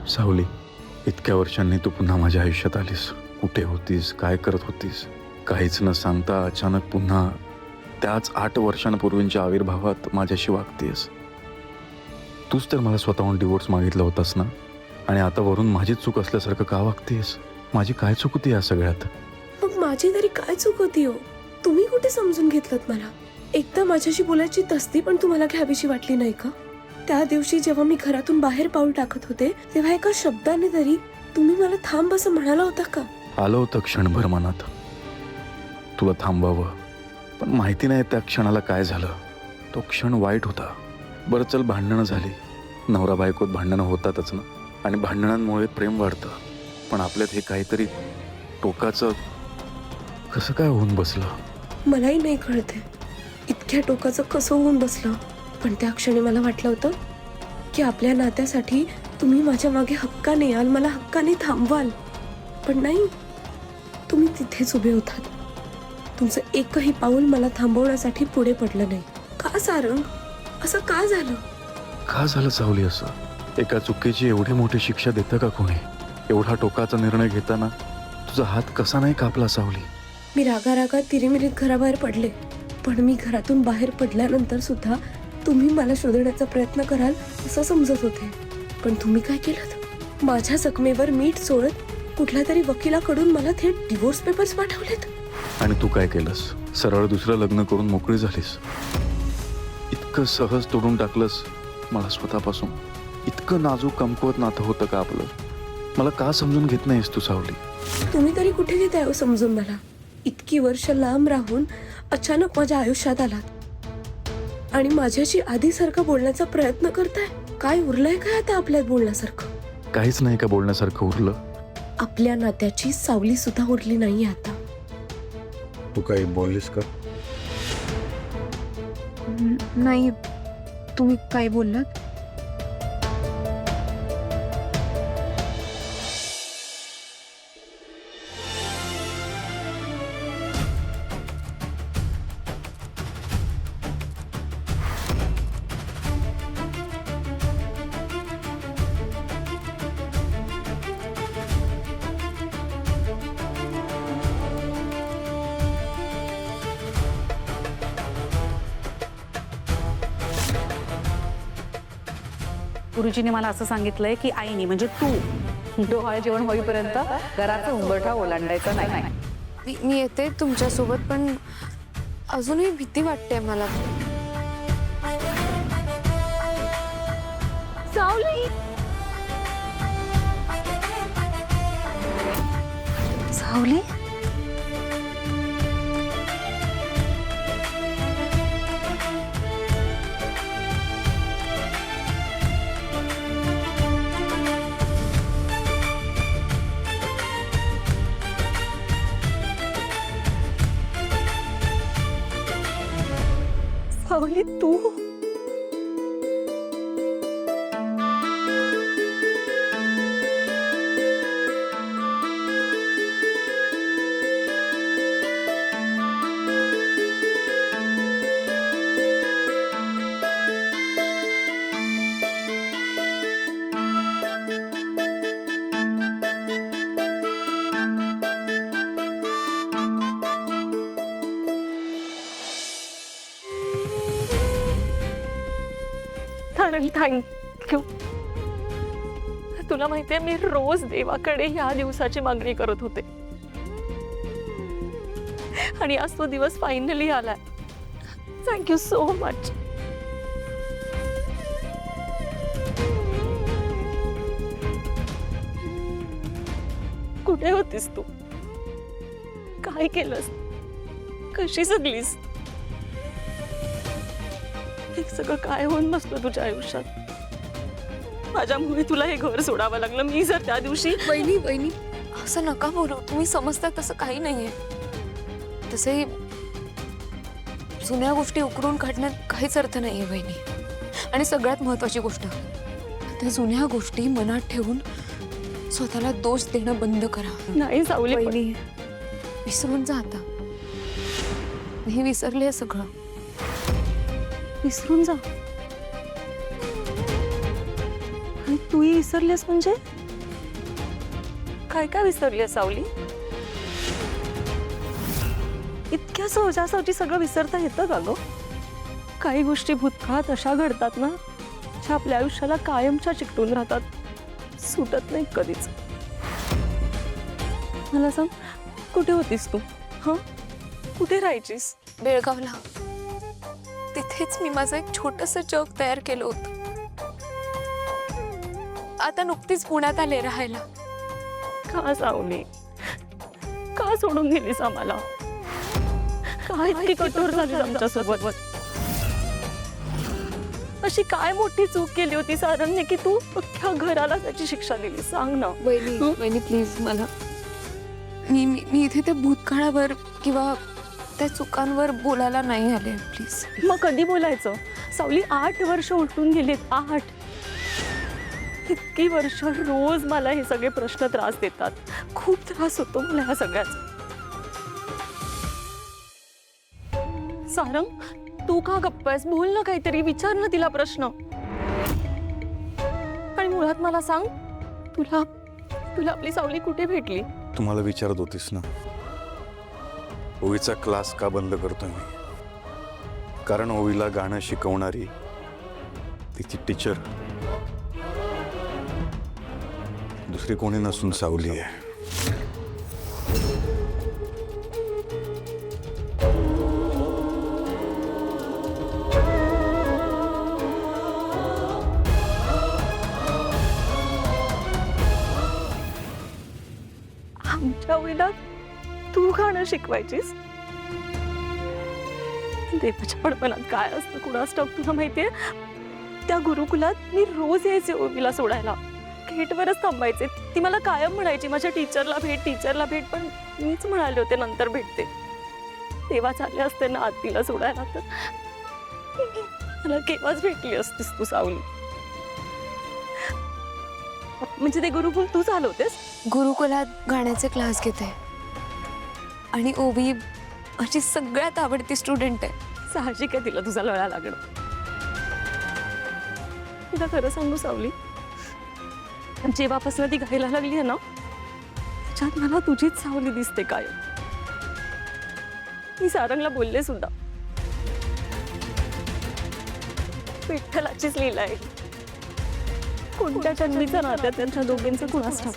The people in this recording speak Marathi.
सावली, इतक्या वर्षांनी तू पुन्हा माझ्या आयुष्यात आलीस. कुठे होतीस, काय करत होतीस, काहीच न सांगता अचानक पुन्हा त्याच 8 वर्षांपूर्वींच्या आविर्भावात माझ्याशी वागतेस. तूच तर मला स्वतःहून डिवोर्स मागितला होतास ना, आणि आता वरून माझी चूक असल्यासारखं का वागतेस? माझी काय चूक होती या सगळ्यात? मग माझी तरी काय चूक होती हो? तुम्ही कुठे समजून घेतलत मला? एकदा माझ्याशी बोलायची तस्ती पण तुम्हाला घ्यावीशी वाटली नाही का? त्या दिवशी जेव्हा मी घरातून बाहेर पाऊल टाकत होते तेव्हा एका शब्दाने तरी तुम्ही मला थांब असं म्हणाला होता का? आलं होतं क्षणभर मनात तुला थांबवावं, पण माहिती नाही त्या क्षणाला काय झालं. तो क्षण वाईट होता. बरं चल, भांडणं झाली, नवरा बायकोत भांडणं होतातच ना, आणि भांडणांमुळे प्रेम वाढतं. पण आपल्यात हे काहीतरी टोकाचं कसं काय होऊन बसलं? मलाही नाही कळते इतक्या टोकाचं कसं होऊन बसलं. पण त्या क्षणी मला वाटलं होतं की आपल्या नात्यासाठी तुम्ही माझ्या मागे हक्काने याल, मला हक्काने थांबवाल. पण नाही, तुम्ही तिथेच उभे होतात. तुमचं एकही पाऊल मला थांबवण्यासाठी पुढे पडलं नाही. का सारंग, असं का झालं? का झालं सावली असं? एका चुकीची एवढी मोठी शिक्षा देतं का कोणी? एवढा टोकाचा निर्णय घेताना तुझा हात कसा नाही कापला सावली? मी रागारागात तिरीमिरीत घराबाहेर पडले, पण मी घरातून बाहेर पडल्यानंतर सुद्धा तुम्ही मला शोधण्याचा प्रयत्न कराल असं समजत होते. पण तुम्ही काय केलं? माझ्या जखमेवर मीठ चोळत कुठल्या तरी वकिलाकडून मला थेट डिवोर्स पेपर्स पाठवलेत. आणि तू काय केलंस? सरळ दुसरं लग्न करून मोकळी झालीस. इतकं सहज तोडून टाकलंस मला स्वतःपासून. इतकं नाजूक कमकुवत नातं होतं का आपलं? मला का समजून घेत नाहीस तू सावली? तुम्ही तरी कुठे घेताय हो समजून मला? इतकी वर्ष लांब राहून अचानक माझ्या आयुष्यात आलात आणि माझ्याशी आधीसारखं बोलण्याचा प्रयत्न करताय. काय उरलंय काय आता आपल्यात बोलण्यासारखं? काहीच नाही का बोलण्यासारखं उरलं? आपल्या नात्याची सावली सुद्धा उरली नाहीये आता. तू काही बोललीस का? नाही, तुम्ही काय बोललात? गुरुजीने मला असं सांगितलंय की आईने म्हणजे तू डोहाळे जेवण होईपर्यंत घराचा उंबरठा ओलांडायचा नाही. मी येते तुमच्यासोबत, पण अजूनही भीती वाटते मला. सावली, सावली, सावली, तू? थँक्यू. तुला माहितीये, मी रोज देवाकडे ह्या दिवसाची मागणी करत होते आणि आज तो दिवस फायनली आलाय. Thank you so much. कुठे होतीस तू? काय केलंस? कशी जगलीस? हे सगळं काय होऊन बसलं तुझ्या आयुष्यात? माझ्यामुळे तुला हे घर सोडावं लागलं. मी जर त्या दिवशी... वहिनी वहिनी, असं नका बोलू. तुम्ही समजता तसं काही नाहीये. तसंही जुन्या गोष्टी उकरून काढण्यात काहीच अर्थ नाहीये वहिनी. आणि सगळ्यात महत्वाची गोष्ट, त्या जुन्या गोष्टी मनात ठेवून स्वतःला दोष देणं बंद करा. नाही सावली, वहिनी, विसरून जा आता. मी विसरले सगळं. विसरून जा. आणि तूही विसरलीस म्हणजे? काय काय विसरली सावली? इतक्या सहजासहजी सगळं विसरता येतं का ग? काही गोष्टी भूतकाळात अशा घडतात ना, ज्या आपल्या आयुष्याला कायमच्या चिकटून राहतात, सुटत नाही कधीच. मला सांग, कुठे होतीस तू? हा, कुठे राहायचीस? बेळगावला. तिथेच मी माझं एक छोटंसं जग तयार केलं होतं. आता नुकतीच पुण्यात आले राहायला. का सावली, का सोडून गेलीस आम्हाला? का इतकी कठोर झालीस आमच्यासोबत? अशी काय मोठी चूक केली होती सारंगने की तू अख्ख्या घराला त्याची शिक्षा दिली? सांग ना. वहिनी प्लीज मला मी इथे त्या भूतकाळावर किंवा त्या चुकांवर बोलायला नाही आले. प्लीज. मग कधी बोलायचं? सावली, 8 वर्ष उलटून गेलीत. 8 इतकी वर्ष रोज मला हे सगळे प्रश्न त्रास देतात. खूप त्रास होतो मला ह्या सगळ्याचा. सारंग, तू का गप्प आहेस? बोल ना काहीतरी, विचार ना तिला प्रश्न. आणि मुळात मला सांग, तुला आपली सावली कुठे भेटली? तुम्हाला विचारत होतीस ना, ओवीचा क्लास का बंद करतोय मी? कारण ओवीला गाणं शिकवणारी तिची टीचर दुसरी कोणी नसून सावली आहे. आमच्या वेळेला तू गाणं शिकवायचीस? देवाच्या पडपणात काय असतं कुणास ठाऊक. तुला माहितीये, त्या गुरुकुलात मी रोज यायचे ओवीला सोडायला. गेटवरच थांबायचे. ती मला कायम म्हणायची, माझ्या टीचरला भेट. पण मीच म्हणाले होते नंतर भेटते. तेव्हा चालले असते ना आत तिला सोडायला, तर मला केव्हाच भेटली असतीस तू सावली. म्हणजे ते गुरुकुल तू चालवतेस? गुरुकुलात गाण्याचे क्लास घेते आणि ओवी माझी सगळ्यात आवडती स्टुडंट आहे. साहजिक आहे तिला तुझा लळा लागणं. तुला खरं सांगू सावली, जेव्हापासून ती गायला लागली आहे ना, त्याच्यात मला तुझीच सावली दिसते काय. मी सारंगला बोलले सुद्धा, विठ्ठलाचीच लीला आहे. कोणत्या जन्मीचा नात्यात त्यांच्या दोघींचं कुणास ठाऊक.